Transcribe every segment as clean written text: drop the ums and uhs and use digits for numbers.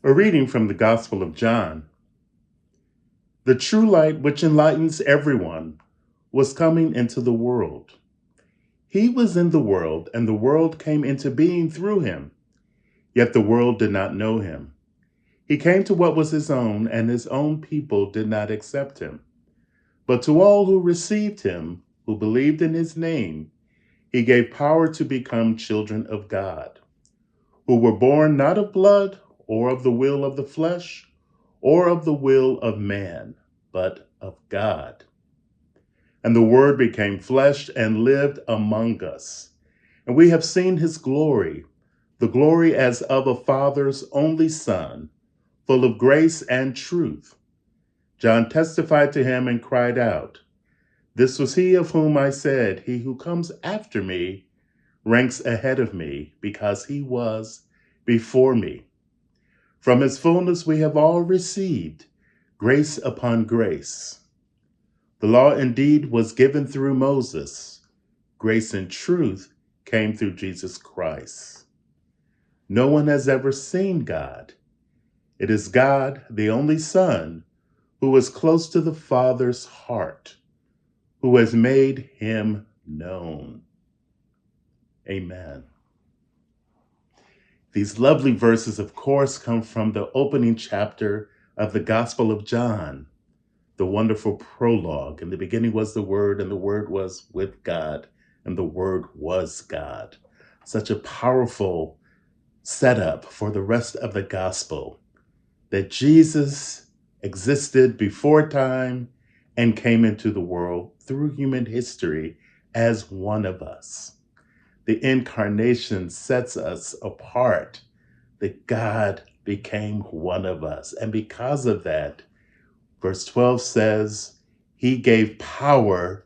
A reading from the Gospel of John. The true light, which enlightens everyone, was coming into the world. He was in the world, and the world came into being through him. Yet the world did not know him. He came to what was his own, and his own people did not accept him. But to all who received him, who believed in his name, he gave power to become children of God, who were born not of blood, or of the will of the flesh, or of the will of man, but of God. And the Word became flesh and lived among us. And we have seen his glory, the glory as of a Father's only Son, full of grace and truth. John testified to him and cried out, "This was he of whom I said, 'He who comes after me ranks ahead of me, because he was before me.' From his fullness we have all received grace upon grace. The law indeed was given through Moses. Grace and truth came through Jesus Christ. No one has ever seen God. It is God, the only Son, who is close to the Father's heart, who has made him known." Amen. These lovely verses, of course, come from the opening chapter of the Gospel of John, the wonderful prologue. In the beginning was the Word, and the Word was with God, and the Word was God. Such a powerful setup for the rest of the Gospel, that Jesus existed before time and came into the world through human history as one of us. The Incarnation sets us apart, that God became one of us. And because of that, verse 12 says, he gave power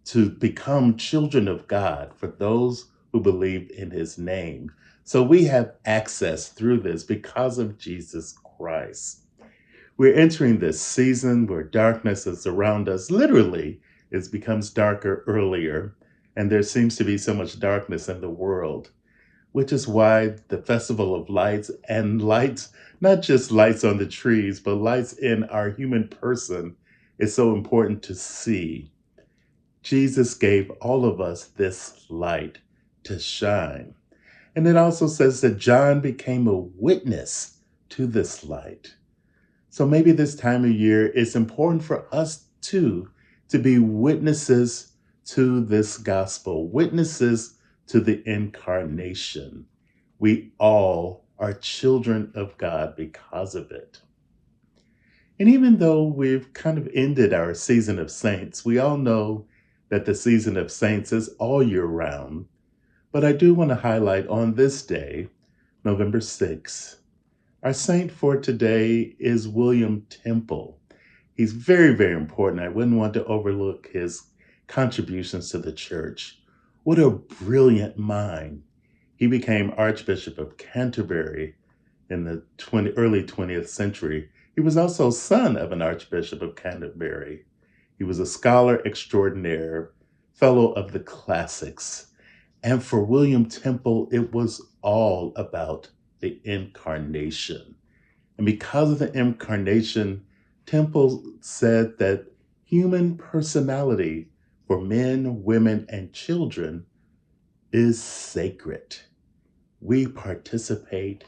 to become children of God for those who believe in his name. So we have access through this because of Jesus Christ. We're entering this season where darkness is around us. Literally, it becomes darker earlier, and there seems to be so much darkness in the world, which is why the Festival of Lights, and lights, not just lights on the trees, but lights in our human person, is so important to see. Jesus gave all of us this light to shine. And it also says that John became a witness to this light. So maybe this time of year, it's important for us too to be witnesses to this gospel, witnesses to the Incarnation. We all are children of God because of it. And even though we've kind of ended our season of saints, we all know that the season of saints is all year round. But I do want to highlight on this day, November 6th, our saint for today is William Temple. He's very, very important. I wouldn't want to overlook his contributions to the church. What a brilliant mind. He became Archbishop of Canterbury in the early 20th century. He was also son of an Archbishop of Canterbury. He was a scholar extraordinaire, fellow of the classics. And for William Temple, it was all about the Incarnation. And because of the Incarnation, Temple said that human personality for men, women, and children is sacred. We participate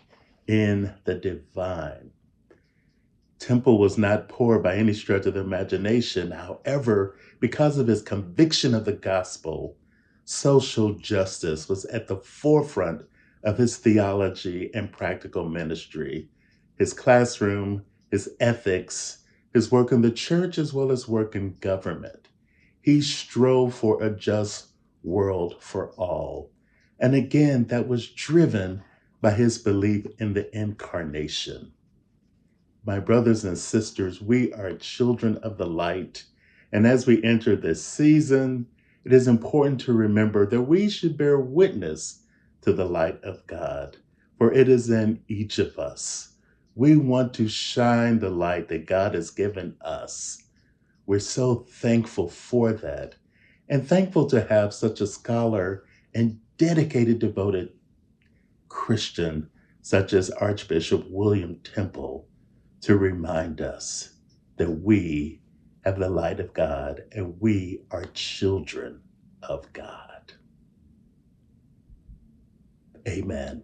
in the divine. Temple was not poor by any stretch of the imagination. However, because of his conviction of the gospel, social justice was at the forefront of his theology and practical ministry. His classroom, his ethics, his work in the church, as well as work in government. He strove for a just world for all. And again, that was driven by his belief in the Incarnation. My brothers and sisters, we are children of the light. And as we enter this season, it is important to remember that we should bear witness to the light of God, for it is in each of us. We want to shine the light that God has given us. We're so thankful for that, and thankful to have such a scholar and dedicated, devoted Christian such as Archbishop William Temple, to remind us that we have the light of God and we are children of God. Amen.